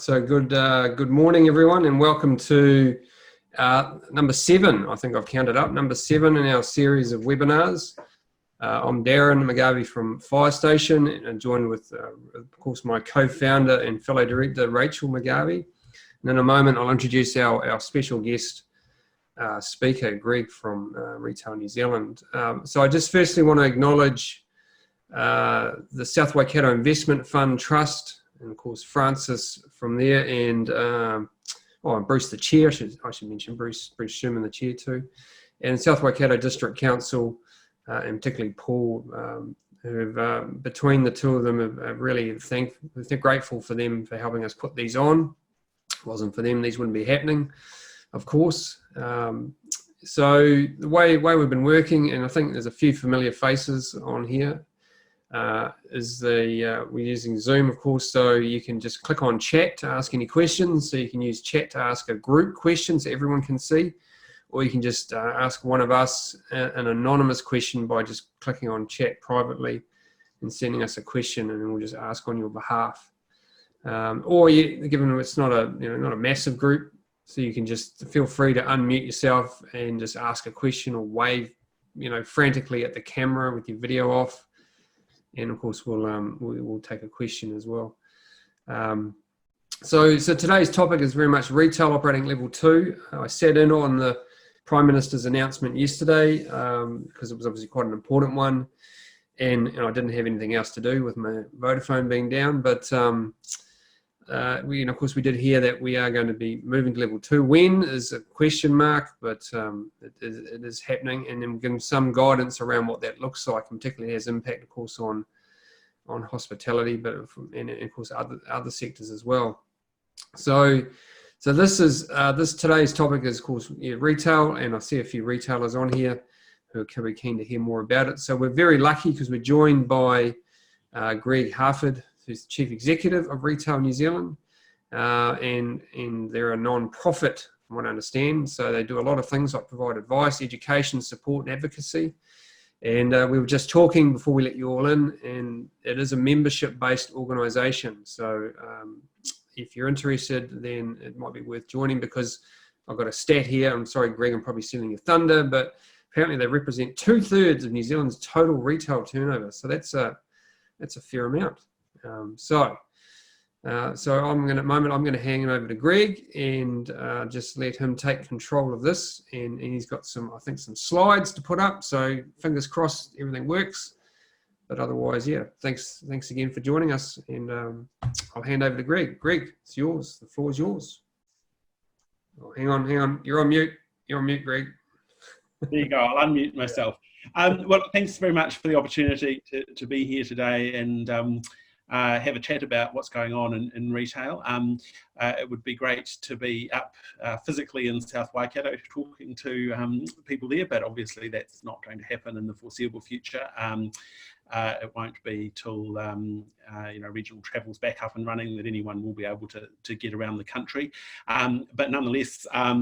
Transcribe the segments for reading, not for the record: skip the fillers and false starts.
So good morning, everyone, and welcome to number 7. I think I've counted up number 7 in our series of webinars. I'm Darren McGarvey from Fire Station, and joined with, of course, my co-founder and fellow director, Rachel McGarvey. And in a moment, I'll introduce our special guest speaker, Greg from Retail New Zealand. So I just firstly want to acknowledge the South Waikato Investment Fund Trust, and of course Francis from there, and Bruce the chair. I should mention Bruce Sherman the chair too, and South Waikato District Council, and particularly Paul, who have, between the two of them, have really they're grateful for them for helping us put these on. If it wasn't for them, these wouldn't be happening, of course. So the way we've been working, and I think there's a few familiar faces on here, we're using Zoom, of course, so you can just click on chat to ask any questions. So you can use chat to ask a group question so everyone can see, or you can just ask one of us an anonymous question by just clicking on chat privately and sending us a question, and then we'll just ask on your behalf. Given it's not a massive group, so you can just feel free to unmute yourself and just ask a question or wave, frantically at the camera with your video off. And of course, we'll take a question as well. So today's topic is very much retail operating level 2. I sat in on the Prime Minister's announcement yesterday because it was obviously quite an important one, and I didn't have anything else to do with my Vodafone being down. But of course, we did hear that we are going to be moving to level 2. When is a question mark, but it is happening, and then give some guidance around what that looks like, and particularly has impact, of course, on hospitality, but and of course other sectors as well. So today's topic is, of course, retail, and I see a few retailers on here who can be keen to hear more about it. So we're very lucky because we're joined by Greg Harford, who's the Chief Executive of Retail New Zealand, and they're a non-profit, from what I understand. So they do a lot of things like provide advice, education, support, and advocacy. And we were just talking before we let you all in, and it is a membership-based organisation. So if you're interested, then it might be worth joining, because I've got a stat here. I'm sorry, Greg, I'm probably stealing your thunder, but apparently they represent 2/3 of New Zealand's total retail turnover. So that's a fair amount. So I'm going to hand it over to Greg and just let him take control of this. And he's got some slides to put up. So fingers crossed everything works. But otherwise, yeah, thanks again for joining us. And I'll hand over to Greg. Greg, it's yours. The floor is yours. Oh, hang on. You're on mute, Greg. There you go. I'll unmute myself. Well, thanks very much for the opportunity to be here today and have a chat about what's going on in retail. It would be great to be up physically in South Waikato talking to people there, but obviously that's not going to happen in the foreseeable future. It won't be till regional travel's back up and running that anyone will be able to get around the country. But nonetheless, I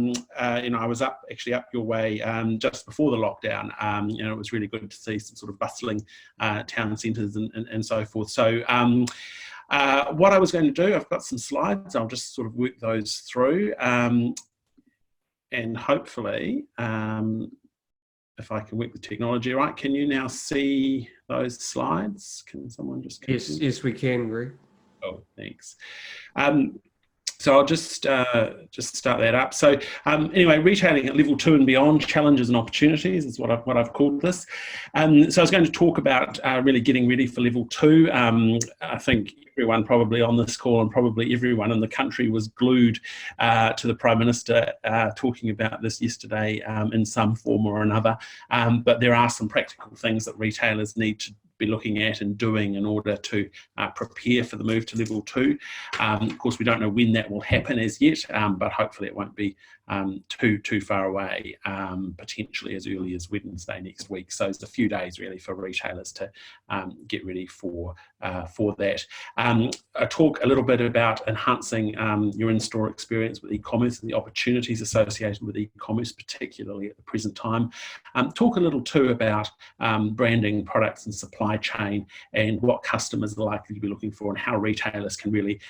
was up your way just before the lockdown. It was really good to see some sort of bustling town centres and so forth. So what I was going to do, I've got some slides. I'll just sort of work those through, and hopefully, if I can work with technology, right? Can you now see those slides? Can someone just... Yes, we can, Greg. Oh, thanks. So I'll just start that up. So anyway, retailing at level 2 and beyond, challenges and opportunities is what I've called this. So I was going to talk about really getting ready for level 2. I think everyone probably on this call and probably everyone in the country was glued to the Prime Minister talking about this yesterday in some form or another. But there are some practical things that retailers need to be looking at and doing in order to prepare for the move to level 2. Of course, we don't know when that will happen as yet, but hopefully it won't be too far away, potentially as early as Wednesday next week. So it's a few days really for retailers to get ready for that. I talk a little bit about enhancing your in-store experience with e-commerce and the opportunities associated with e-commerce, particularly at the present time. Talk a little too about branding products and supply supply chain and what customers are likely to be looking for, and how retailers can really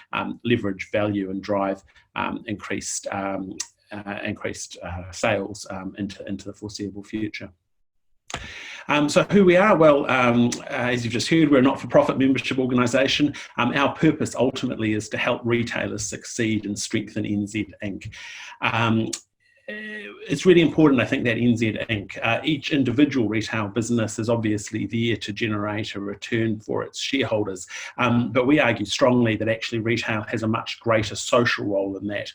leverage value and drive increased sales into the foreseeable future. So who we are? Well, as you've just heard, we're a not-for-profit membership organisation. Our purpose ultimately is to help retailers succeed and strengthen NZ Inc. It's really important, I think, that NZ Inc., each individual retail business is obviously there to generate a return for its shareholders. But we argue strongly that actually retail has a much greater social role in that.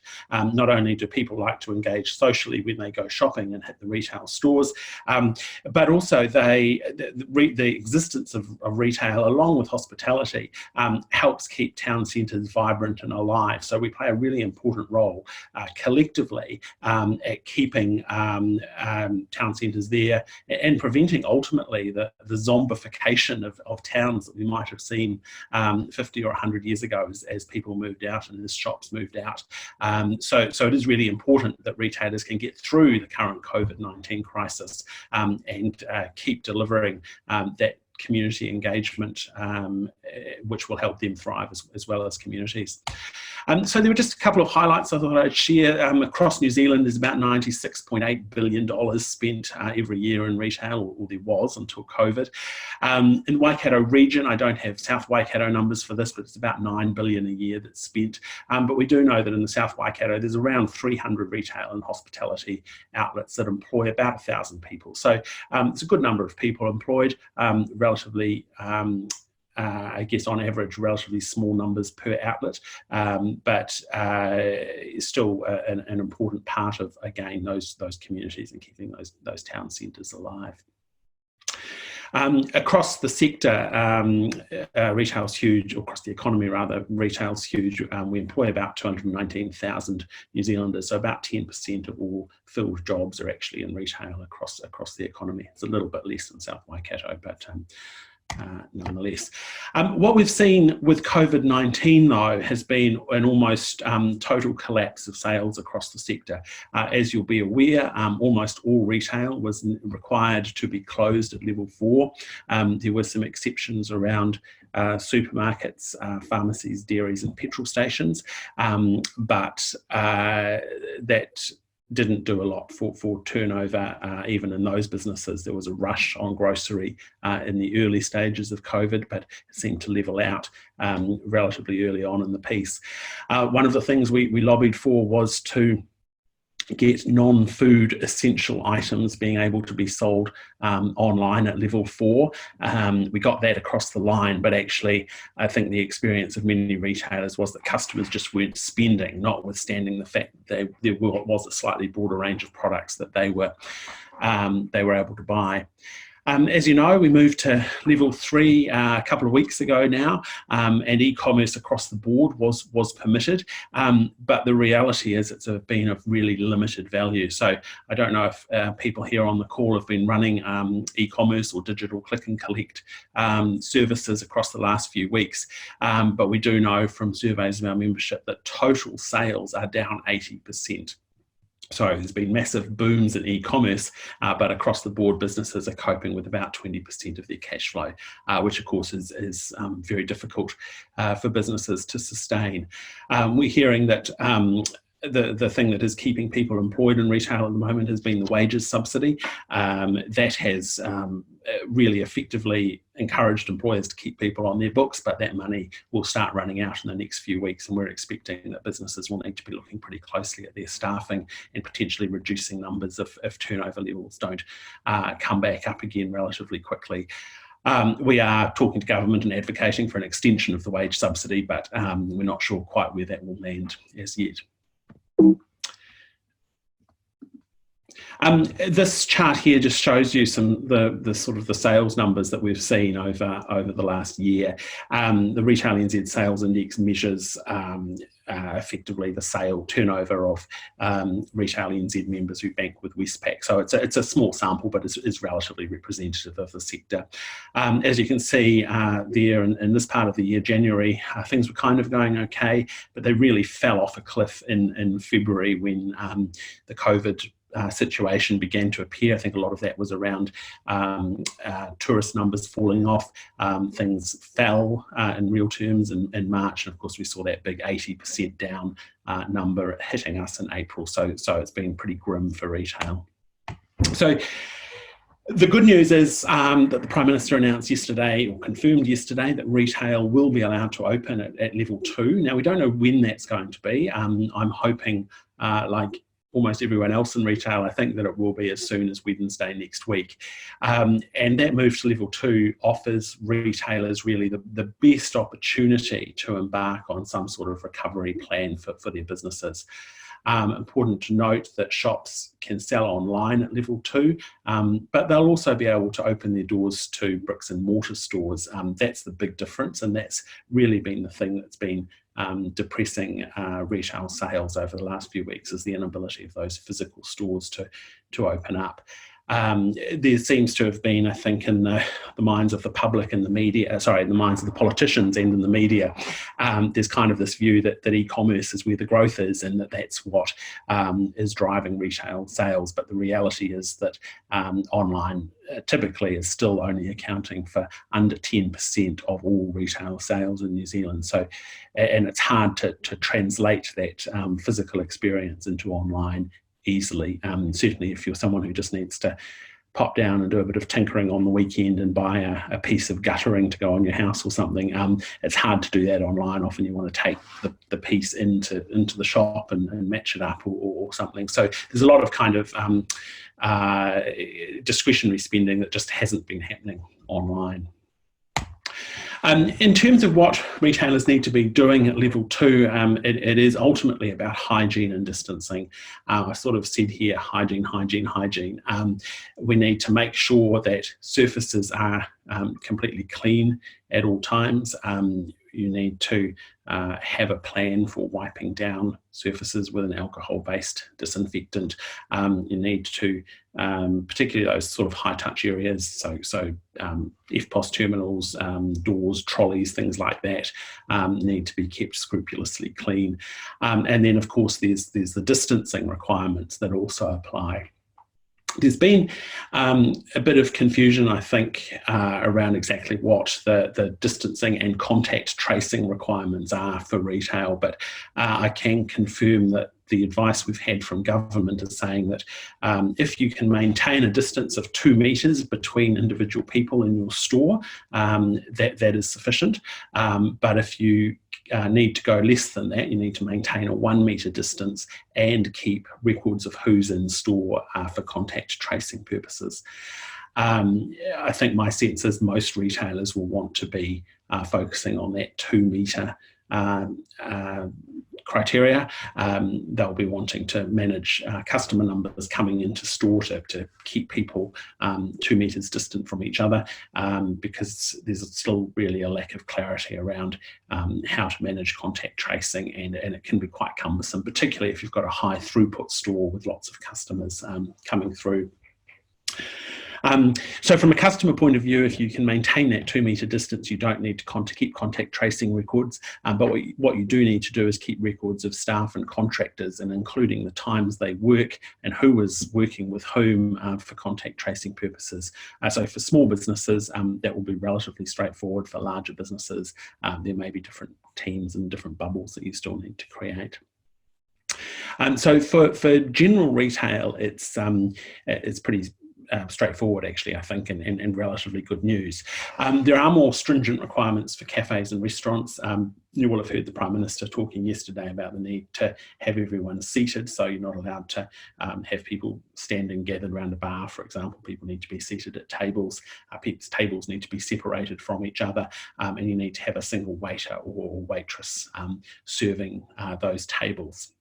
Not only do people like to engage socially when they go shopping and hit the retail stores, but also the existence of retail, along with hospitality, helps keep town centres vibrant and alive. So we play a really important role collectively at keeping town centres there and preventing ultimately the zombification of towns that we might have seen 50 or 100 years ago as people moved out and as shops moved out. So it is really important that retailers can get through the current COVID-19 crisis and keep delivering that community engagement, which will help them thrive as well as communities. So there were just a couple of highlights I thought I'd share. Across New Zealand, there's about $96.8 billion spent every year in retail, or there was until COVID. In Waikato region, I don't have South Waikato numbers for this, but it's about $9 billion a year that's spent. But we do know that in the South Waikato, there's around 300 retail and hospitality outlets that employ about 1,000 people. So it's a good number of people employed, relatively I guess on average, relatively small numbers per outlet, but still an important part of, again, those communities and keeping those town centres alive. Across the sector, retail's huge, or across the economy rather, retail's huge. We employ about 219,000 New Zealanders, so about 10% of all filled jobs are actually in retail across the economy. It's a little bit less than South Waikato, but nonetheless. What we've seen with COVID-19 though has been an almost total collapse of sales across the sector. As you'll be aware, almost all retail was required to be closed at level 4. There were some exceptions around supermarkets, pharmacies, dairies and petrol stations, but that didn't do a lot for turnover, even in those businesses. There was a rush on grocery in the early stages of COVID, but it seemed to level out relatively early on in the piece. One of the things we lobbied for was to get non-food essential items being able to be sold online at level 4. We got that across the line, but actually I think the experience of many retailers was that customers just weren't spending, notwithstanding the fact that there was a slightly broader range of products that they were able to buy. As you know, we moved to level 3 a couple of weeks ago now, and e-commerce across the board was permitted, but the reality is it's been of really limited value. So I don't know if people here on the call have been running e-commerce or digital click and collect services across the last few weeks, but we do know from surveys of our membership that total sales are down 80%. So there's been massive booms in e-commerce, but across the board businesses are coping with about 20% of their cash flow, which of course is very difficult for businesses to sustain. We're hearing that the thing that is keeping people employed in retail at the moment has been the wages subsidy. That has really effectively encouraged employers to keep people on their books, but that money will start running out in the next few weeks, and we're expecting that businesses will need to be looking pretty closely at their staffing and potentially reducing numbers if turnover levels don't come back up again relatively quickly. We are talking to government and advocating for an extension of the wage subsidy, but we're not sure quite where that will land as yet. This chart here just shows you some the sort of the sales numbers that we've seen over the last year. The Retail NZ Sales Index measures effectively the sale turnover of Retail NZ members who bank with Westpac. So it's a small sample, but it's relatively representative of the sector. As you can see there in this part of the year, January, things were kind of going okay, but they really fell off a cliff in February when the COVID situation began to appear. I think a lot of that was around tourist numbers falling off. Things fell in real terms in March, and of course we saw that big 80% down number hitting us in April. So it's been pretty grim for retail. So the good news is that the Prime Minister announced yesterday, or confirmed yesterday, that retail will be allowed to open at level 2. Now, we don't know when that's going to be. I'm hoping, like almost everyone else in retail, I think that it will be as soon as Wednesday next week. And that move to level 2 offers retailers really the best opportunity to embark on some sort of recovery plan for their businesses. Important to note that shops can sell online at level 2, but they'll also be able to open their doors to bricks and mortar stores. That's the big difference, and that's really been the thing that's been depressing retail sales over the last few weeks, is the inability of those physical stores to open up. There seems to have been, I think, in the minds of the public and the media, in the minds of the politicians and in the media, there's kind of this view that e-commerce is where the growth is, and that's what is driving retail sales. But the reality is that online typically is still only accounting for under 10% of all retail sales in New Zealand. So, and it's hard to translate that physical experience into online easily. Certainly if you're someone who just needs to pop down and do a bit of tinkering on the weekend and buy a piece of guttering to go on your house or something, it's hard to do that online. Often you want to take the piece into the shop and match it up or something. So there's a lot of kind of discretionary spending that just hasn't been happening online. In terms of what retailers need to be doing at level 2, it is ultimately about hygiene and distancing. I sort of said here, hygiene. We need to make sure that surfaces are completely clean at all times. You need to have a plan for wiping down surfaces with an alcohol-based disinfectant. You need to, particularly those sort of high-touch areas, so EFTPOS terminals, doors, trolleys, things like that, need to be kept scrupulously clean. And then, of course, there's the distancing requirements that also apply. There's been a bit of confusion, I think, around exactly what the distancing and contact tracing requirements are for retail, but I can confirm that the advice we've had from government is saying that if you can maintain a distance of 2 metres between individual people in your store, that is sufficient. But if you need to go less than that, you need to maintain a 1 metre distance and keep records of who's in store for contact tracing purposes. I think my sense is most retailers will want to be focusing on that 2 metre criteria. They'll be wanting to manage customer numbers coming into store to keep people 2 metres distant from each other, because there's still really a lack of clarity around how to manage contact tracing, and it can be quite cumbersome, particularly if you've got a high throughput store with lots of customers coming through. So from a customer point of view, if you can maintain that 2 metre distance, you don't need to keep contact tracing records. But what you do need to do is keep records of staff and contractors, and including the times they work and who is working with whom for contact tracing purposes. So for small businesses, that will be relatively straightforward. For larger businesses, there may be different teams and different bubbles that you still need to create. So for general retail, it's pretty straightforward, actually, I think, and relatively good news. There are more stringent requirements for cafes and restaurants. You will have heard the Prime Minister talking yesterday about the need to have everyone seated, so you're not allowed to have people standing gathered around a bar, for example. People need to be seated at tables. People's tables need to be separated from each other, and you need to have a single waiter or waitress serving those tables.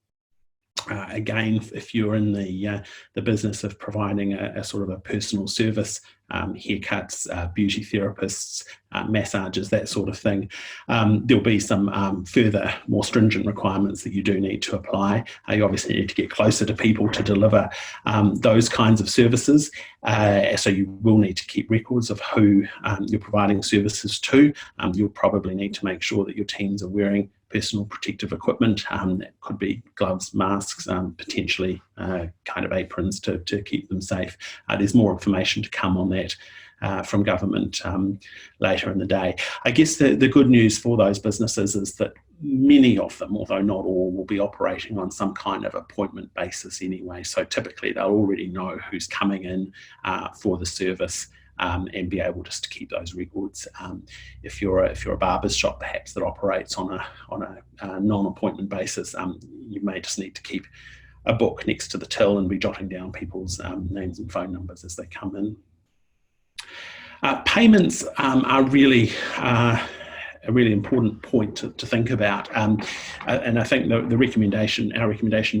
Again, if you're in the business of providing a sort of a personal service, haircuts, beauty therapists, massages, that sort of thing, there'll be some further more stringent requirements that you do need to apply. You obviously need to get closer to people to deliver those kinds of services. So you will need to keep records of who you're providing services to. You'll probably need to make sure that your teams are wearing personal protective equipment. That could be gloves, masks, potentially kind of aprons to keep them safe. There's more information to come on that from government later in the day. I guess the good news for those businesses is that many of them, although not all, will be operating on some kind of appointment basis anyway. So typically they'll already know who's coming in for the service and be able just to keep those records. If you're a barber's shop perhaps that operates on a non-appointment basis, you may just need to keep a book next to the till and be jotting down people's names and phone numbers as they come in. Payments are really a really important point to think about, and I think our recommendation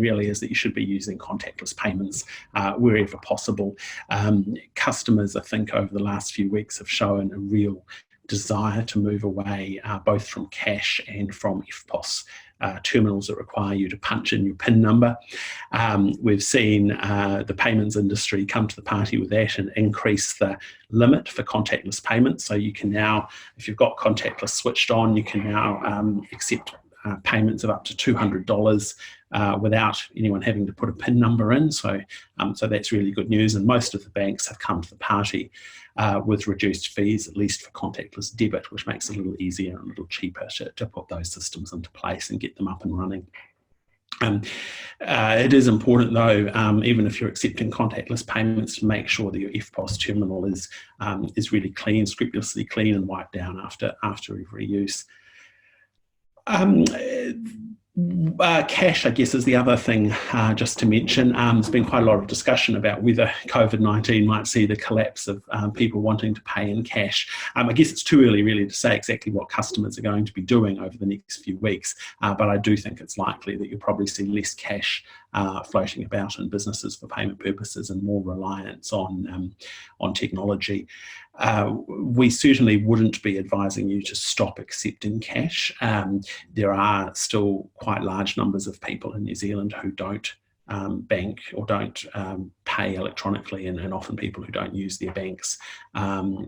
really is that you should be using contactless payments wherever possible. Customers, I think, over the last few weeks have shown a real desire to move away both from cash and from EFTPOS terminals that require you to punch in your PIN number. We've seen the payments industry come to the party with that and increase the limit for contactless payments. So you can now, if you've got contactless switched on, you can now accept payments of up to $200 without anyone having to put a PIN number in. So that's really good news. And most of the banks have come to the party with reduced fees, at least for contactless debit, which makes it a little easier and a little cheaper to put those systems into place and get them up and running. It is important though, even if you're accepting contactless payments, to make sure that your EFTPOS terminal is really clean, scrupulously clean and wiped down after every use. Cash, I guess, is the other thing just to mention. There's been quite a lot of discussion about whether COVID-19 might see the collapse of people wanting to pay in cash. I guess it's too early really to say exactly what customers are going to be doing over the next few weeks, but I do think it's likely that you'll probably see less cash floating about in businesses for payment purposes and more reliance on technology. We certainly wouldn't be advising you to stop accepting cash. There are still quite large numbers of people in New Zealand who don't bank or don't pay electronically, and often people who don't use their banks in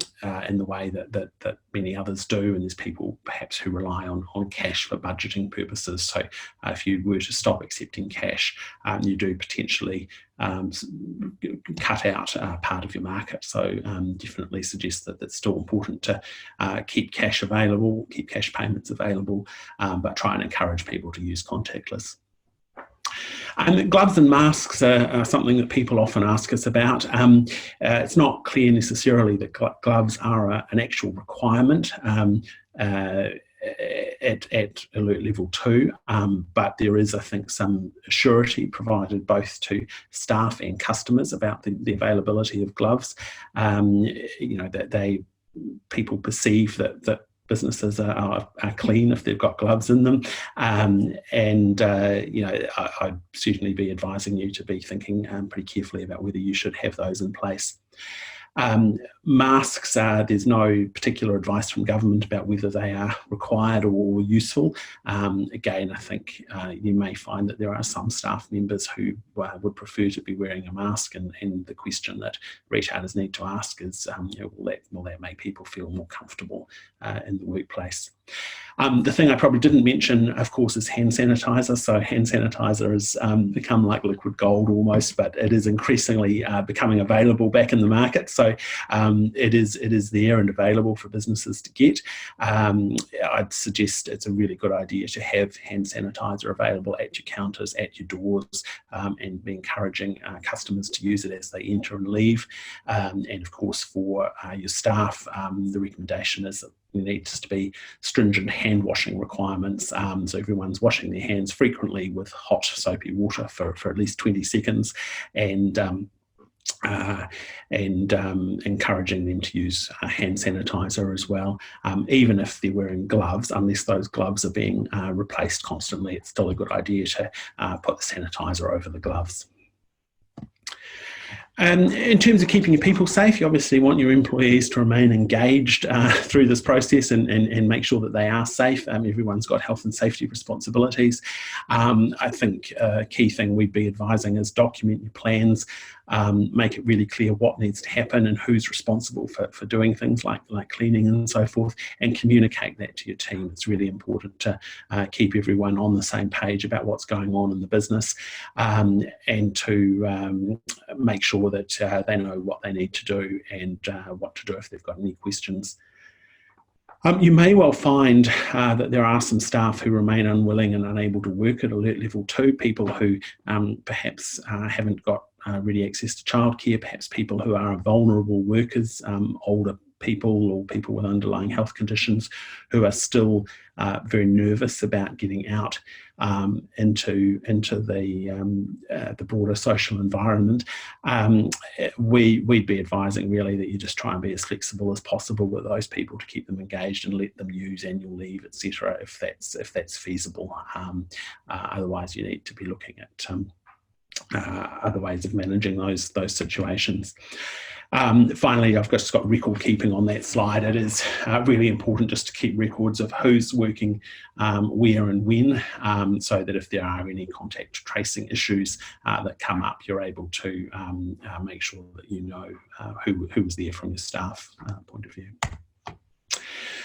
the way that many others do, and there's people perhaps who rely on cash for budgeting purposes. So if you were to stop accepting cash, you do potentially cut out part of your market. So definitely suggest that it's still important to keep cash available, keep cash payments available, but try and encourage people to use contactless. Gloves and masks are something that people often ask us about. It's not clear necessarily that gloves are an actual requirement at alert level 2, but there is, I think, some surety provided both to staff and customers about the availability of gloves. That people perceive that businesses are clean if they've got gloves in them, I'd certainly be advising you to be thinking pretty carefully about whether you should have those in place. Masks, there's no particular advice from government about whether they are required or useful. Again, I think you may find that there are some staff members who would prefer to be wearing a mask, and the question that retailers need to ask is, will that make people feel more comfortable in the workplace? The thing I probably didn't mention, of course, is hand sanitizer. So hand sanitizer has become like liquid gold almost, but it is increasingly becoming available back in the market. So it is there and available for businesses to get. I'd suggest it's a really good idea to have hand sanitizer available at your counters, at your doors, and be encouraging customers to use it as they enter and leave. And of course, for your staff, the recommendation is that there needs to be stringent hand washing requirements, so everyone's washing their hands frequently with hot soapy water for at least 20 seconds, and encouraging them to use hand sanitizer as well. Even if they're wearing gloves, unless those gloves are being replaced constantly, it's still a good idea to put the sanitizer over the gloves. In terms of keeping your people safe, you obviously want your employees to remain engaged through this process and make sure that they are safe. Everyone's got health and safety responsibilities. I think a key thing we'd be advising is document your plans, make it really clear what needs to happen and who's responsible for doing things like cleaning and so forth, and communicate that to your team. It's really important to keep everyone on the same page about what's going on in the business, and to make sure that they know what they need to do and what to do if they've got any questions. You may well find that there are some staff who remain unwilling and unable to work at alert level 2, people who perhaps haven't got ready access to childcare, perhaps people who are vulnerable workers, older people or people with underlying health conditions who are still very nervous about getting out into the broader social environment. We'd be advising really that you just try and be as flexible as possible with those people to keep them engaged and let them use annual leave, etc., if that's feasible. Otherwise, you need to be looking at other ways of managing those situations. Finally, I've just got record keeping on that slide. It is really important just to keep records of who's working where and when, so that if there are any contact tracing issues that come up, you're able to make sure that you know who was there from your staff point of view.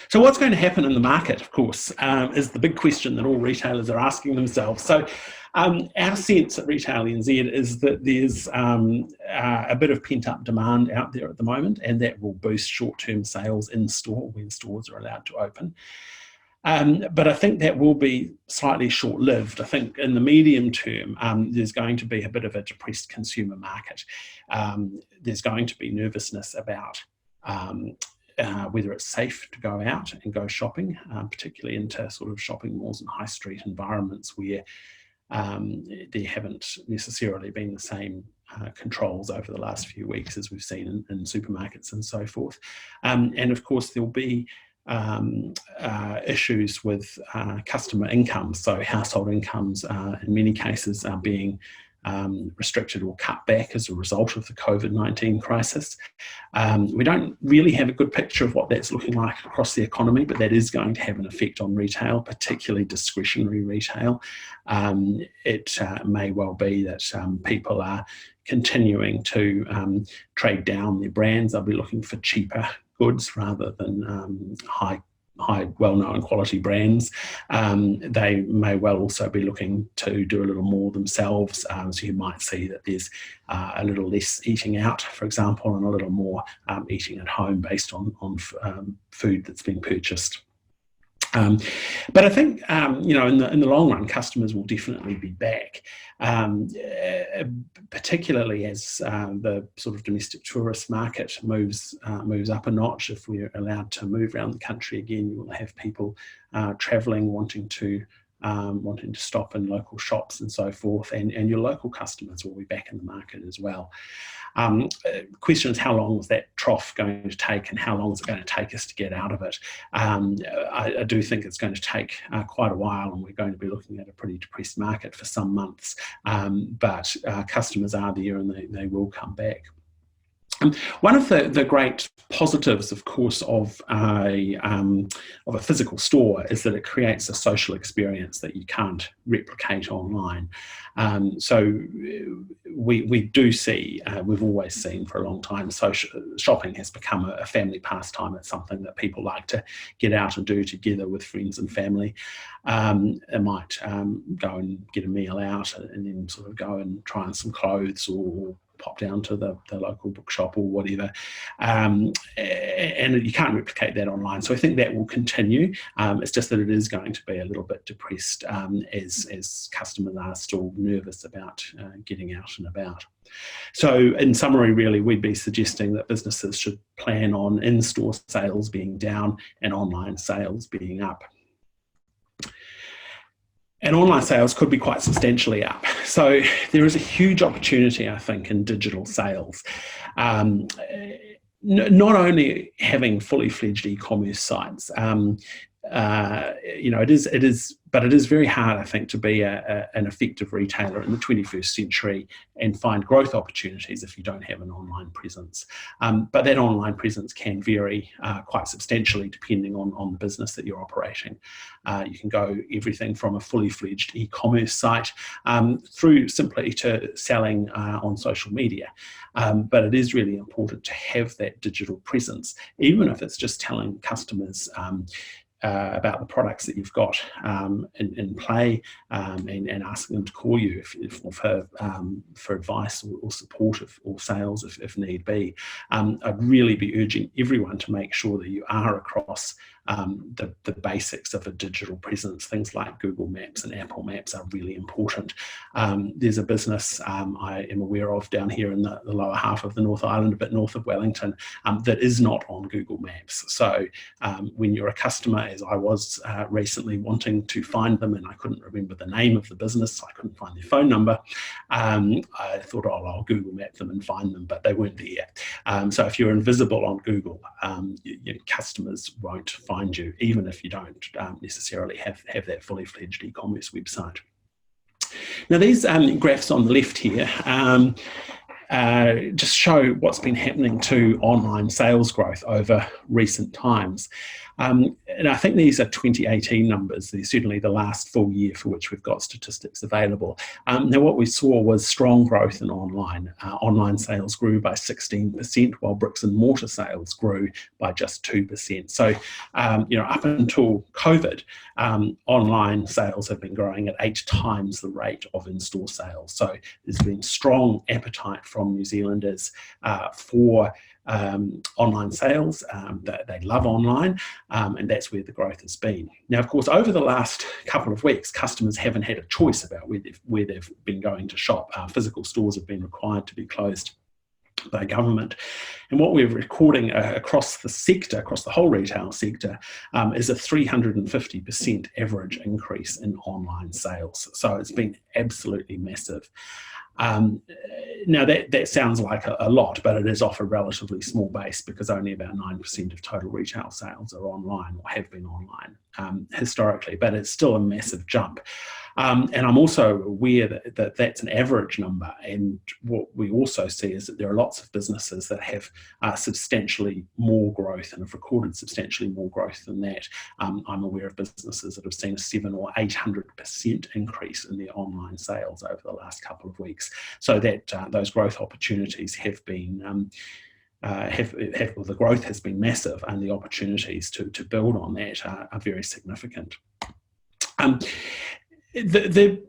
So what's going to happen in the market, of course, is the big question that all retailers are asking themselves. So our sense at Retail NZ is that there's a bit of pent-up demand out there at the moment, and that will boost short-term sales in store when stores are allowed to open. But I think that will be slightly short-lived. I think in the medium term, there's going to be a bit of a depressed consumer market. There's going to be nervousness about whether it's safe to go out and go shopping, particularly into sort of shopping malls and high street environments where there haven't necessarily been the same controls over the last few weeks as we've seen in supermarkets and so forth. And of course, there'll be issues with customer incomes. So household incomes in many cases are being restricted or cut back as a result of the COVID-19 crisis. We don't really have a good picture of what that's looking like across the economy, but that is going to have an effect on retail, particularly discretionary retail. It may well be that people are continuing to trade down their brands. They'll be looking for cheaper goods rather than high well-known quality brands. They may well also be looking to do a little more themselves. So you might see that there's a little less eating out, for example, and a little more eating at home based on food that's been purchased. But I think, in the long run, customers will definitely be back, particularly as the sort of domestic tourist market moves up a notch. If we're allowed to move around the country again, you will have people travelling, wanting to stop in local shops and so forth, and your local customers will be back in the market as well. Question is, how long is that trough going to take, and how long is it going to take us to get out of it? I do think it's going to take quite a while, and we're going to be looking at a pretty depressed market for some months, but customers are there and they will come back. One of the great positives, of course, of a physical store is that it creates a social experience that you can't replicate online. So we do see, we've always seen for a long time, shopping has become a family pastime. It's something that people like to get out and do together with friends and family. They might go and get a meal out and then sort of go and try on some clothes or pop down to the local bookshop or whatever, and you can't replicate that online. So I think that will continue. It's just that it is going to be a little bit depressed as customers are still nervous about getting out and about. So in summary, really, we'd be suggesting that businesses should plan on in-store sales being down and online sales being up. And online sales could be quite substantially up. So there is a huge opportunity, I think, in digital sales. Not only having fully fledged e-commerce sites, but it is very hard, I think, to be an effective retailer in the 21st century and find growth opportunities if you don't have an online presence. But that online presence can vary quite substantially depending on the business that you're operating. You can go everything from a fully fledged e-commerce site through simply to selling on social media. But it is really important to have that digital presence, even if it's just telling customers about the products that you've got in play, and asking them to call you for advice or support or sales if need be. I'd really be urging everyone to make sure that you are across the basics of a digital presence. Things like Google Maps and Apple Maps are really important. There's a business I am aware of down here in the lower half of the North Island, a bit north of Wellington, that is not on Google Maps. So when you're a customer, as I was recently, wanting to find them, and I couldn't remember the name of the business, so I couldn't find their phone number, I thought, oh, I'll Google Map them and find them, but they weren't there. So if you're invisible on Google, your customers won't find you, even if you don't necessarily have that fully fledged e-commerce website. Now, these graphs on the left here just show what's been happening to online sales growth over recent times. And I think these are 2018 numbers. They're certainly the last full year for which we've got statistics available. Now, what we saw was strong growth in online. Online sales grew by 16%, while bricks and mortar sales grew by just 2%. So, up until COVID, online sales have been growing at 8 times the rate of in-store sales. So there's been strong appetite from New Zealanders for online sales. They love online, and that's where the growth has been. Now, of course, over the last couple of weeks, customers haven't had a choice about where they've been going to shop. Physical stores have been required to be closed by government. And what we're recording across the sector, across the whole retail sector, is a 350% average increase in online sales. So it's been absolutely massive. Now, that sounds like a lot, but it is off a relatively small base, because only about 9% of total retail sales are online or have been online historically, but it's still a massive jump. And I'm also aware that that's an average number. And what we also see is that there are lots of businesses that have substantially more growth and have recorded substantially more growth than that. I'm aware of businesses that have seen a 700 or 800% increase in their online sales over the last couple of weeks. So that those growth opportunities have been the growth has been massive, and the opportunities to build on that are very significant. The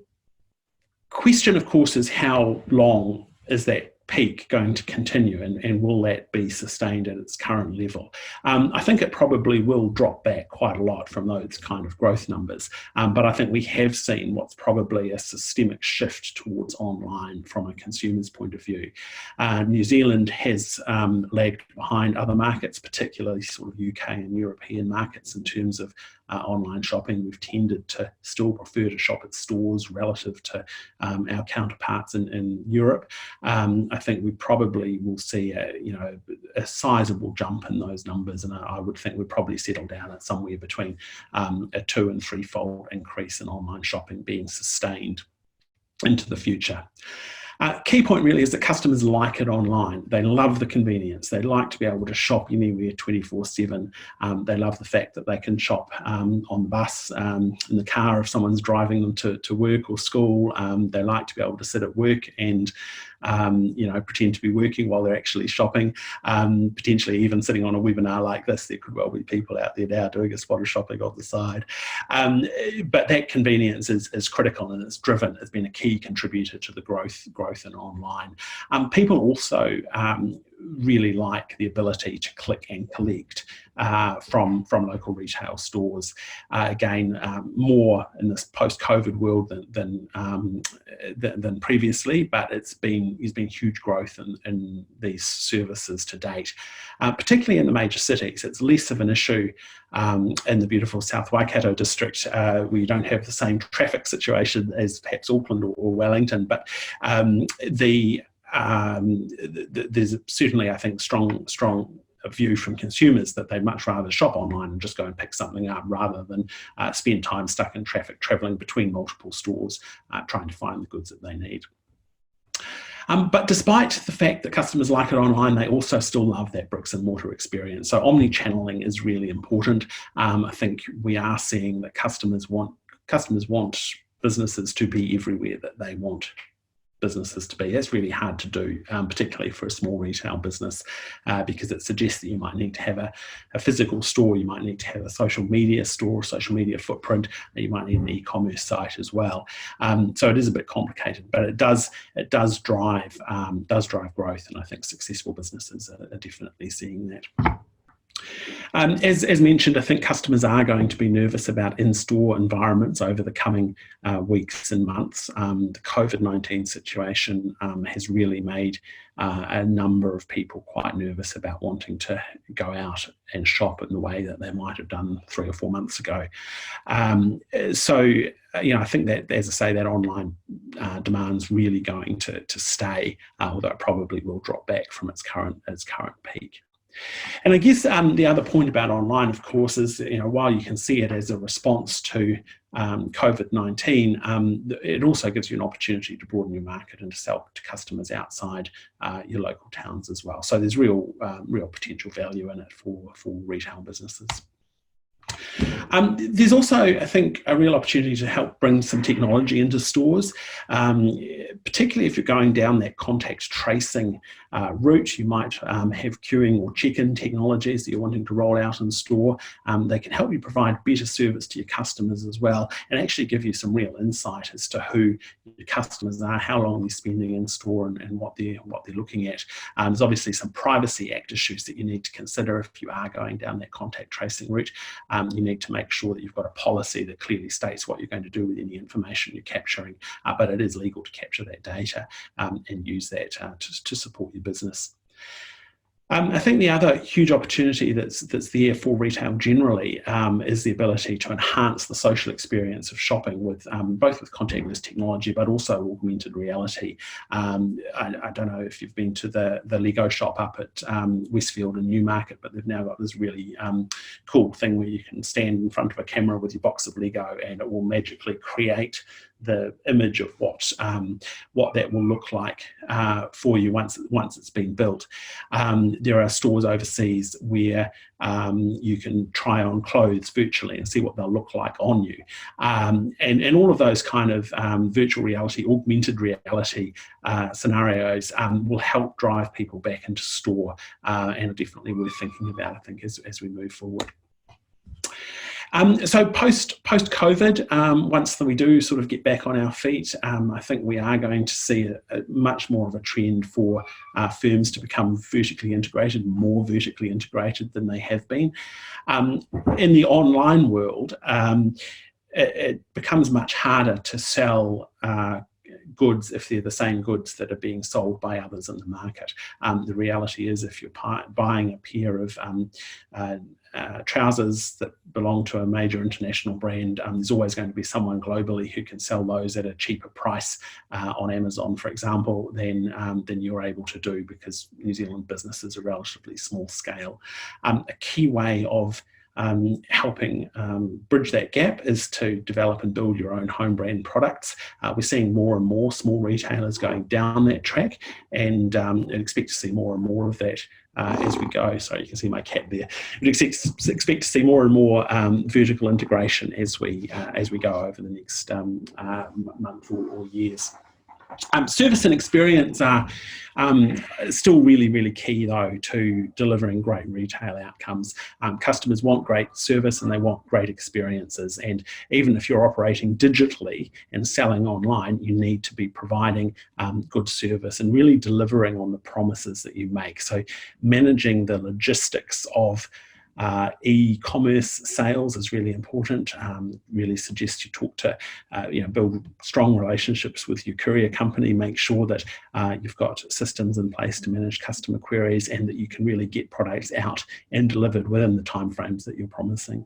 question, of course, is how long is that peak going to continue, and will that be sustained at its current level? I think it probably will drop back quite a lot from those kind of growth numbers, but I think we have seen what's probably a systemic shift towards online from a consumer's point of view. New Zealand has lagged behind other markets, particularly sort of UK and European markets, in terms of online shopping. We've tended to still prefer to shop at stores relative to our counterparts in Europe. I think we probably will see a sizable jump in those numbers, and I would think we'd probably settle down at somewhere between a 2- and 3-fold increase in online shopping being sustained into the future. Key point really is that customers like it online. They love the convenience. They like to be able to shop anywhere 24/7. They love the fact that they can shop on the bus, in the car if someone's driving them to work or school. They like to be able to sit at work and pretend to be working while they're actually shopping. Potentially even sitting on a webinar like this, there could well be people out there now doing a spot of shopping on the side. But that convenience is critical, and it's been a key contributor to the growth in online. People also really like the ability to click and collect from local retail stores. Again, more in this post-COVID world than previously, but there's been huge growth in these services to date, particularly in the major cities. It's less of an issue in the beautiful South Waikato district, where you don't have the same traffic situation as perhaps Auckland or Wellington, but there's certainly, I think, strong a view from consumers that they'd much rather shop online and just go and pick something up rather than spend time stuck in traffic travelling between multiple stores trying to find the goods that they need. But despite the fact that customers like it online, they also still love that bricks and mortar experience. So omni-channeling is really important. I think we are seeing that customers want businesses to be everywhere that they want businesses to be. That's really hard to do, particularly for a small retail business, because it suggests that you might need to have a physical store, you might need to have a social media store, social media footprint, and you might need an e-commerce site as well. So it is a bit complicated, but it does drive growth, and I think successful businesses are definitely seeing that. As mentioned, I think customers are going to be nervous about in-store environments over the coming weeks and months. The COVID-19 situation has really made a number of people quite nervous about wanting to go out and shop in the way that they might have done 3 or 4 months ago. So I think that, as I say, that online demand's really going to stay, although it probably will drop back from its current peak. And I guess the other point about online, of course, is while you can see it as a response to COVID-19, it also gives you an opportunity to broaden your market and to sell to customers outside your local towns as well. So there's real potential value in it for retail businesses. There's also, I think, a real opportunity to help bring some technology into stores, particularly if you're going down that contact tracing route. You might have queuing or check-in technologies that you're wanting to roll out in store. They can help you provide better service to your customers as well, and actually give you some real insight as to who your customers are, how long they're spending in store, and what they're looking at. There's obviously some Privacy Act issues that you need to consider if you are going down that contact tracing route. You need to make sure that you've got a policy that clearly states what you're going to do with any information you're capturing, but it is legal to capture that data and use that to support your business. I think the other huge opportunity that's there for retail generally is the ability to enhance the social experience of shopping with both with contactless technology, but also augmented reality. I don't know if you've been to the Lego shop up at Westfield and Newmarket, but they've now got this really cool thing where you can stand in front of a camera with your box of Lego and it will magically create the image of what that will look like for you once it's been built. There are stores overseas where you can try on clothes virtually and see what they'll look like on you. And all of those kind of virtual reality, augmented reality scenarios will help drive people back into store and are definitely worth thinking about, I think, as we move forward. So post-COVID, once we do sort of get back on our feet, I think we are going to see a much more of a trend for firms to become vertically integrated, more vertically integrated than they have been. In the online world, it becomes much harder to sell goods if they're the same goods that are being sold by others in the market. The reality is, if you're buying a pair of trousers that belong to a major international brand, there's always going to be someone globally who can sell those at a cheaper price on Amazon, for example, than you're able to do, because New Zealand businesses are relatively small scale. A key way of helping bridge that gap is to develop and build your own home brand products. We're seeing more and more small retailers going down that track, and expect to see more and more of that as we go. So you can see my cat there. We'd expect to see more and more vertical integration as we go over the next month or years. Service and experience are still really, really key, though, to delivering great retail outcomes. Customers want great service and they want great experiences. And even if you're operating digitally and selling online, you need to be providing good service and really delivering on the promises that you make. So managing the logistics of e-commerce sales is really important. Really suggest you talk to, build strong relationships with your courier company. Make sure that you've got systems in place to manage customer queries, and that you can really get products out and delivered within the timeframes that you're promising.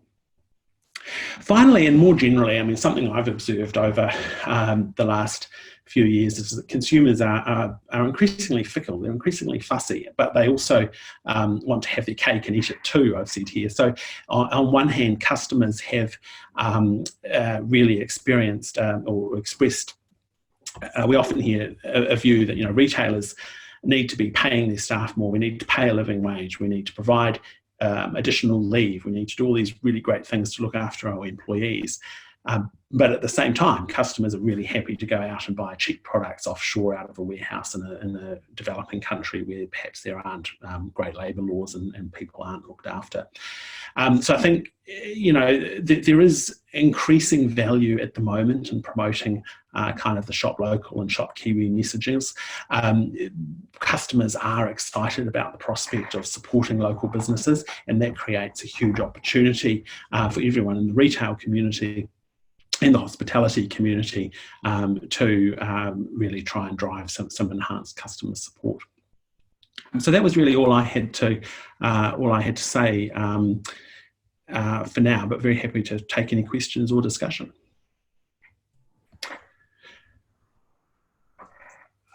Finally, and more generally, I mean, something I've observed over the last few years is that consumers are increasingly fickle. They're increasingly fussy, but they also want to have their cake and eat it too, I've said here. So on one hand, customers have really experienced or expressed, we often hear a view that, retailers need to be paying their staff more. We need to pay a living wage. We need to provide additional leave. We need to do all these really great things to look after our employees. But at the same time, customers are really happy to go out and buy cheap products offshore out of a warehouse in a developing country where perhaps there aren't great labour laws and people aren't looked after. So I think, there is increasing value at the moment in promoting kind of the shop local and shop Kiwi messages. Customers are excited about the prospect of supporting local businesses, and that creates a huge opportunity for everyone in the retail community and the hospitality community to really try and drive some enhanced customer support. So that was really all I had to say for now, but very happy to take any questions or discussion.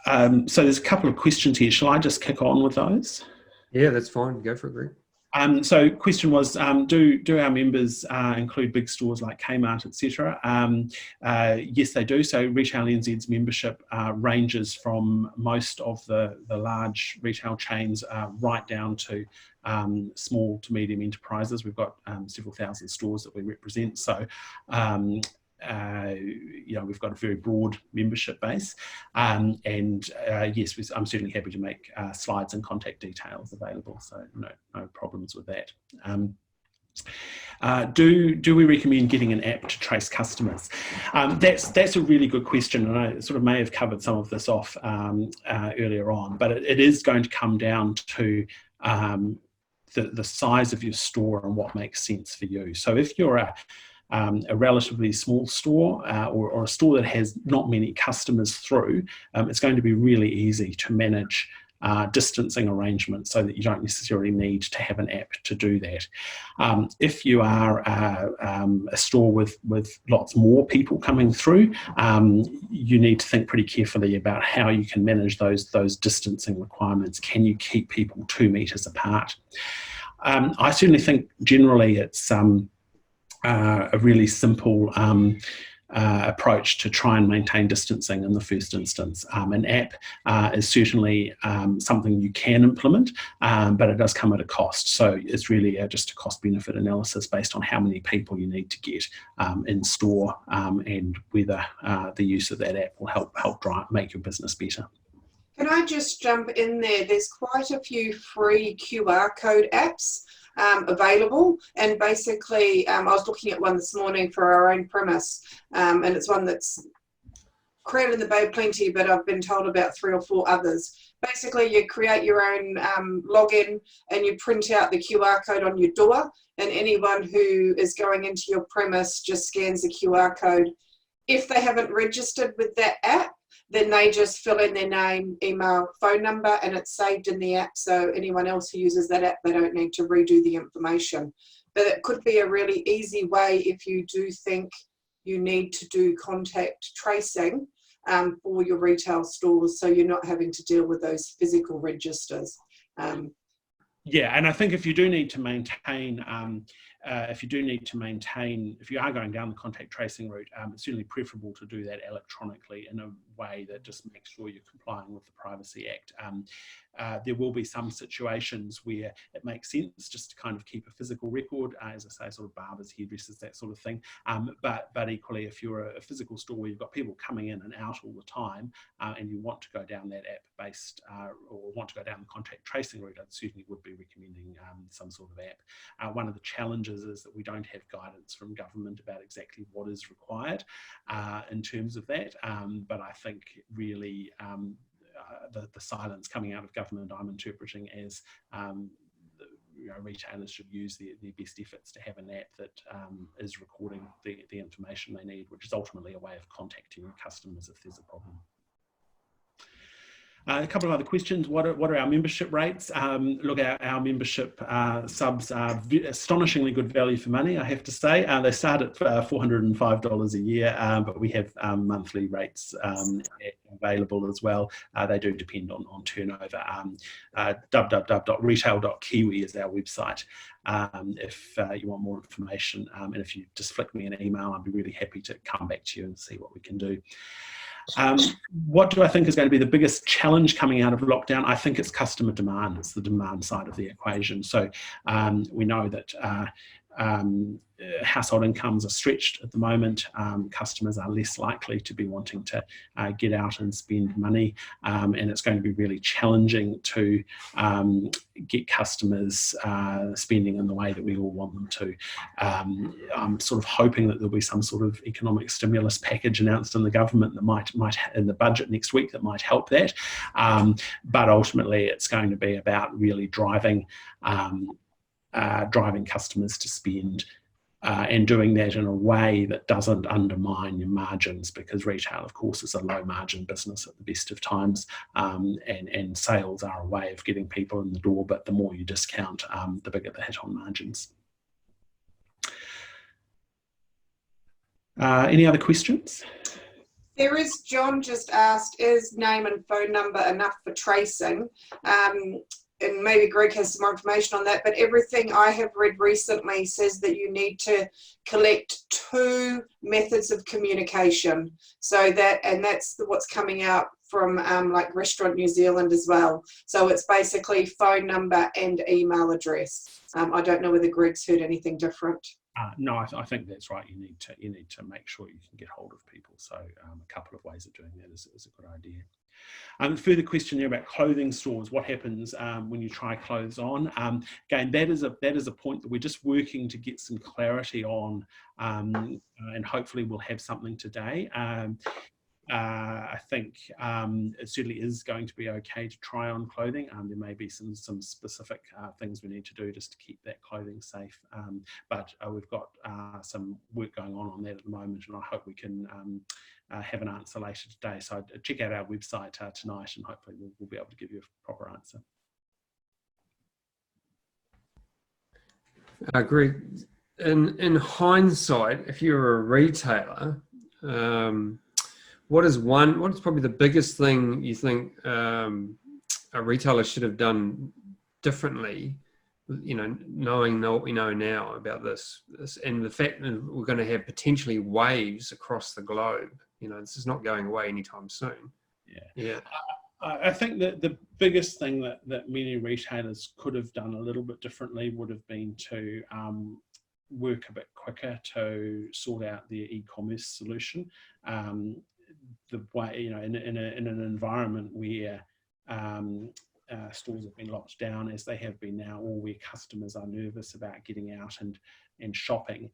So there's a couple of questions here. Shall I just kick on with those? Yeah, that's fine. Go for it, Greg. So question was, do our members include big stores like Kmart, etc.? Yes, they do. So Retail NZ's membership ranges from most of the large retail chains right down to small to medium enterprises. We've got several thousand stores that we represent. So we've got a very broad membership base, and yes, I'm certainly happy to make slides and contact details available, so no problems with that. Do we recommend getting an app to trace customers? That's a really good question, and I sort of may have covered some of this off earlier on, but it is going to come down to the size of your store and what makes sense for you. So if you're a relatively small store or a store that has not many customers through, it's going to be really easy to manage distancing arrangements so that you don't necessarily need to have an app to do that. If you are a store with lots more people coming through, you need to think pretty carefully about how you can manage those distancing requirements. Can you keep people 2 meters apart? I certainly think generally it's a really simple approach to try and maintain distancing in the first instance. An app is certainly something you can implement, but it does come at a cost. So it's really just a cost-benefit analysis based on how many people you need to get in store and whether the use of that app will help make your business better. Can I just jump in there? There's quite a few free QR code apps available, and basically I was looking at one this morning for our own premise, and it's one that's created in the Bay plenty, but I've been told about 3 or 4 others. Basically you create your own login and you print out the QR code on your door, and anyone who is going into your premise just scans the QR code. If they haven't registered with that app, then they just fill in their name, email, phone number, and it's saved in the app. So anyone else who uses that app, they don't need to redo the information. But it could be a really easy way if you do think you need to do contact tracing for your retail stores, so you're not having to deal with those physical registers. Yeah, and I think if you do need to maintain if you are going down the contact tracing route, it's certainly preferable to do that electronically in a way that just makes sure you're complying with the Privacy Act. There will be some situations where it makes sense just to kind of keep a physical record, as I say, sort of barbers, hairdressers, that sort of thing. But equally, if you're a physical store where you've got people coming in and out all the time, and you want to go down that app-based or want to go down the contact tracing route, I certainly would be recommending some sort of app. One of the challenges is that we don't have guidance from government about exactly what is required in terms of that. But I think really the silence coming out of government I'm interpreting as retailers should use their best efforts to have an app that is recording the information they need, which is ultimately a way of contacting customers if there's a problem. A couple of other questions. What are our membership rates? Look, our membership subs are astonishingly good value for money, I have to say. They start at $405 a year, but we have monthly rates available as well. They do depend on turnover. www.retail.kiwi is our website if you want more information. And if you just flick me an email, I'd be really happy to come back to you and see what we can do. What do I think is going to be the biggest challenge coming out of lockdown? I think it's customer demand. It's the demand side of the equation. So we know that household incomes are stretched at the moment. Customers are less likely to be wanting to get out and spend money, and it's going to be really challenging to get customers spending in the way that we all want them to. I'm sort of hoping that there'll be some sort of economic stimulus package announced in the government that might in the budget next week that might help that, but ultimately it's going to be about really driving customers to spend and doing that in a way that doesn't undermine your margins, because retail, of course, is a low margin business at the best of times, and sales are a way of getting people in the door, but the more you discount, the bigger the hit on margins. Any other questions? There is, John just asked, is name and phone number enough for tracing? And maybe Greg has some more information on that, but everything I have read recently says that you need to collect 2 methods of communication. So that's what's coming out from like Restaurant New Zealand as well. So it's basically phone number and email address. I don't know whether Greg's heard anything different. No, I think that's right. You need to make sure you can get hold of people. So a couple of ways of doing that is a good idea. Further question here about clothing stores. What happens when you try clothes on? Again, that is a point that we're just working to get some clarity on, and hopefully we'll have something today. I think it certainly is going to be okay to try on clothing. There may be some specific things we need to do just to keep that clothing safe, but we've got some work going on that at the moment, and I hope we can have an answer later today. So check out our website tonight, and hopefully we'll be able to give you a proper answer. Greg, in hindsight, if you're a retailer, what is probably the biggest thing you think a retailer should have done differently, knowing what we know now about this and the fact that we're going to have potentially waves across the globe? This is not going away anytime soon. Yeah. I think that the biggest thing that many retailers could have done a little bit differently would have been to work a bit quicker to sort out their e-commerce solution. The way, in an environment where stores have been locked down, as they have been now, or where customers are nervous about getting out and shopping,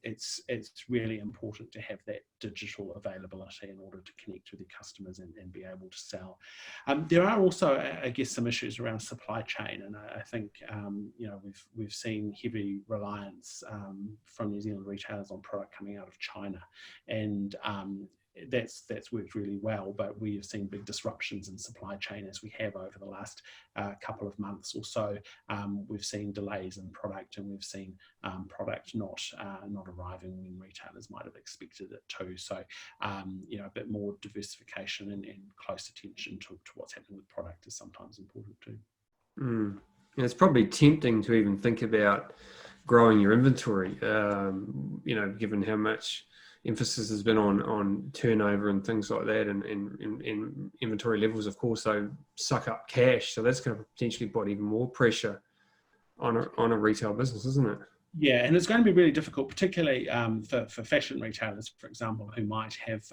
it's really important to have that digital availability in order to connect with your customers and be able to sell. There are also, I guess, some issues around supply chain, and I think we've seen heavy reliance from New Zealand retailers on product coming out of China, and that's worked really well, but we have seen big disruptions in supply chain as we have over the last couple of months or so. We've seen delays in product, and we've seen product not arriving when retailers might have expected it to. So a bit more diversification and close attention to what's happening with product is sometimes important too. And it's probably tempting to even think about growing your inventory, given how much emphasis has been on turnover and things like that, and inventory levels, of course, so suck up cash. So that's going to potentially put even more pressure on a retail business, isn't it? Yeah, and it's going to be really difficult, particularly for fashion retailers, for example, who might have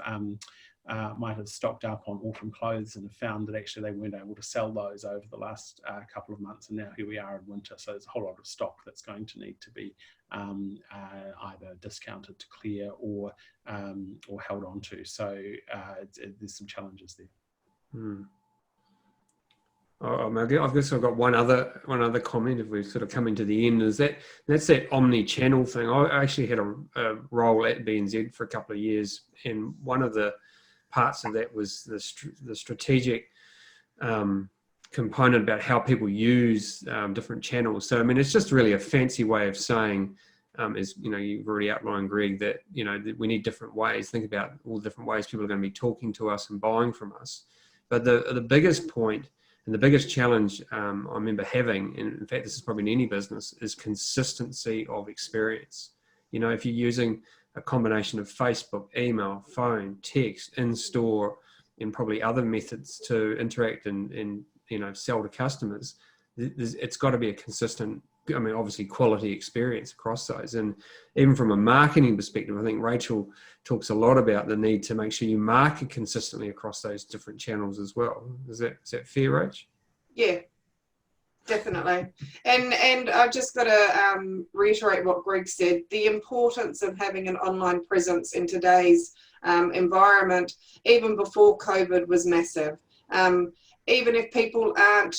stocked up on autumn clothes and have found that actually they weren't able to sell those over the last couple of months, and now here we are in winter, so there's a whole lot of stock that's going to need to be either discounted to clear or held on to. So there's some challenges there. I've got one other comment. If we're sort of coming to the end, that's that omni-channel thing. I actually had a role at BNZ for a couple of years, and one of the parts of that was the strategic component about how people use different channels. So, I mean, it's just really a fancy way of saying, as you know, you've already outlined, Greg, that, you know, that we need different ways. Think about all the different ways people are going to be talking to us and buying from us. But the biggest point and the biggest challenge I remember having, and in fact, this is probably in any business, is consistency of experience. You know, if you're using a combination of Facebook, email, phone, text, in-store, and probably other methods to interact and you know, sell to customers, it's got to be a consistent, I mean, obviously quality experience across those. And even from a marketing perspective, I think Rachel talks a lot about the need to make sure you market consistently across those different channels as well. Is that fair, Rach? Yeah, definitely. And I've just got to reiterate what Greg said, the importance of having an online presence in today's environment, even before COVID, was massive. Even if people aren't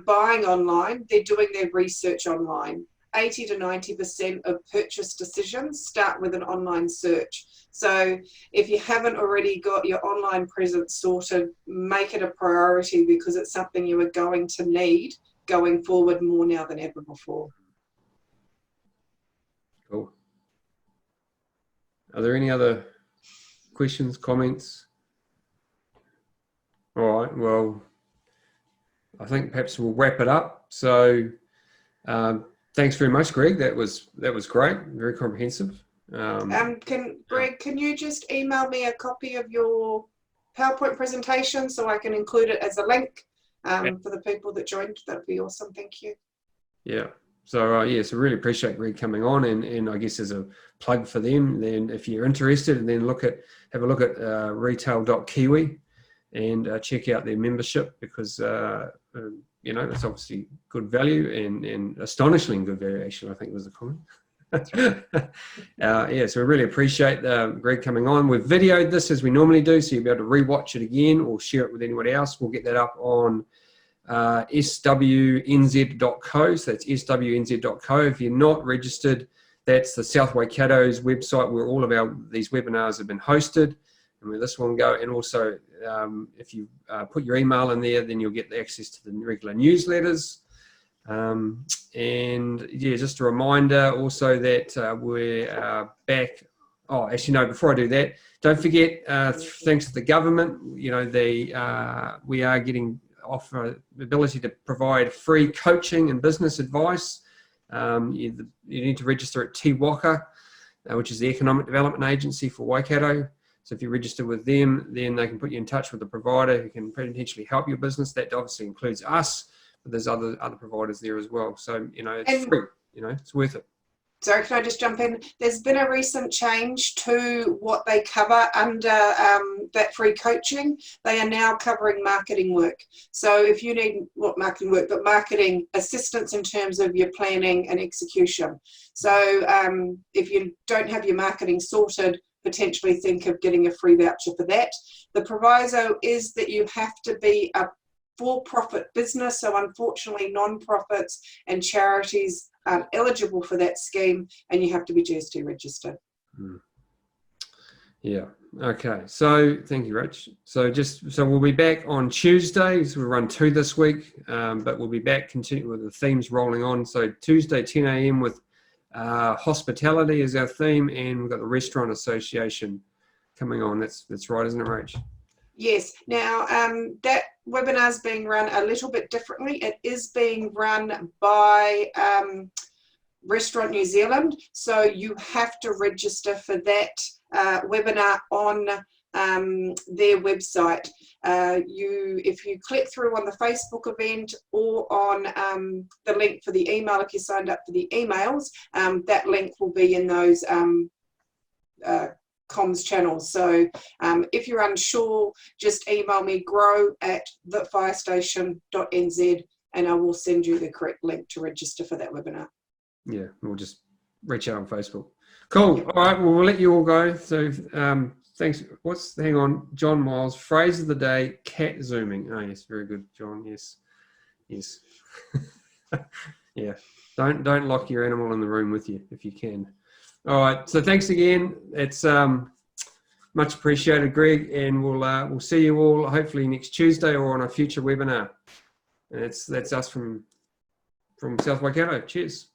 buying online, they're doing their research online. 80 to 90% of purchase decisions start with an online search. So if you haven't already got your online presence sorted, make it a priority, because it's something you are going to need going forward more now than ever before. Cool. Are there any other questions, comments? All right, well, I think perhaps we'll wrap it up. So thanks very much, Greg. That was great, very comprehensive. Greg, can you just email me a copy of your PowerPoint presentation so I can include it as a link for the people that joined? That'd be awesome. Thank you. Yeah. So so really appreciate Greg coming on, and I guess as a plug for them, then if you're interested, and then have a look at retail.kiwi and check out their membership, because you know, it's obviously good value and astonishingly good value, actually, I think was the comment. So we really appreciate Greg coming on. We've videoed this as we normally do, so you'll be able to rewatch it again or share it with anyone else. We'll get that up on swnz.co, so that's swnz.co. If you're not registered, that's the South Waikato's website where all of these webinars have been hosted, and where this one go. And also, if you put your email in there, then you'll get the access to the regular newsletters. And yeah, just a reminder also that we're back. Oh, actually, no, before I do that, don't forget, thanks to the government, you know, we are getting offer the ability to provide free coaching and business advice. You need to register at TWACA, which is the Economic Development Agency for Waikato. So if you register with them, then they can put you in touch with a provider who can potentially help your business. That obviously includes us, but there's other providers there as well. So, you know, it's free, you know, it's worth it. Sorry, can I just jump in? There's been a recent change to what they cover under that free coaching. They are now covering marketing work. So if you need, not marketing work, but marketing assistance in terms of your planning and execution. So if you don't have your marketing sorted, potentially think of getting a free voucher for that. The proviso is that you have to be a for-profit business. So unfortunately, non-profits and charities aren't eligible for that scheme, and you have to be GST registered. Yeah. Okay. So thank you, Rach. So we'll be back on Tuesday. So we'll run 2 this week, but we'll be back continuing with the themes rolling on. So Tuesday, 10 a.m. with hospitality is our theme, and we've got the Restaurant Association coming on. That's right, isn't it, Rach? Yes. Now, that webinar is being run a little bit differently. It is being run by Restaurant New Zealand, so you have to register for that webinar on their website. If you click through on the Facebook event or on the link for the email, if you signed up for the emails, that link will be in those comms channels. So if you're unsure, just email me grow@thefirestation.nz and I will send you the correct link to register for that webinar. Yeah, we'll just reach out on Facebook. Cool. All right, well, we'll let you all go. So thanks. Hang on, John Miles, phrase of the day, cat zooming. Oh, yes, very good, John. Yes. Yeah, don't lock your animal in the room with you if you can. All right, so thanks again. It's Much appreciated, Greg, and we'll see you all hopefully next Tuesday or on a future webinar. And that's us from South Waikato. Cheers.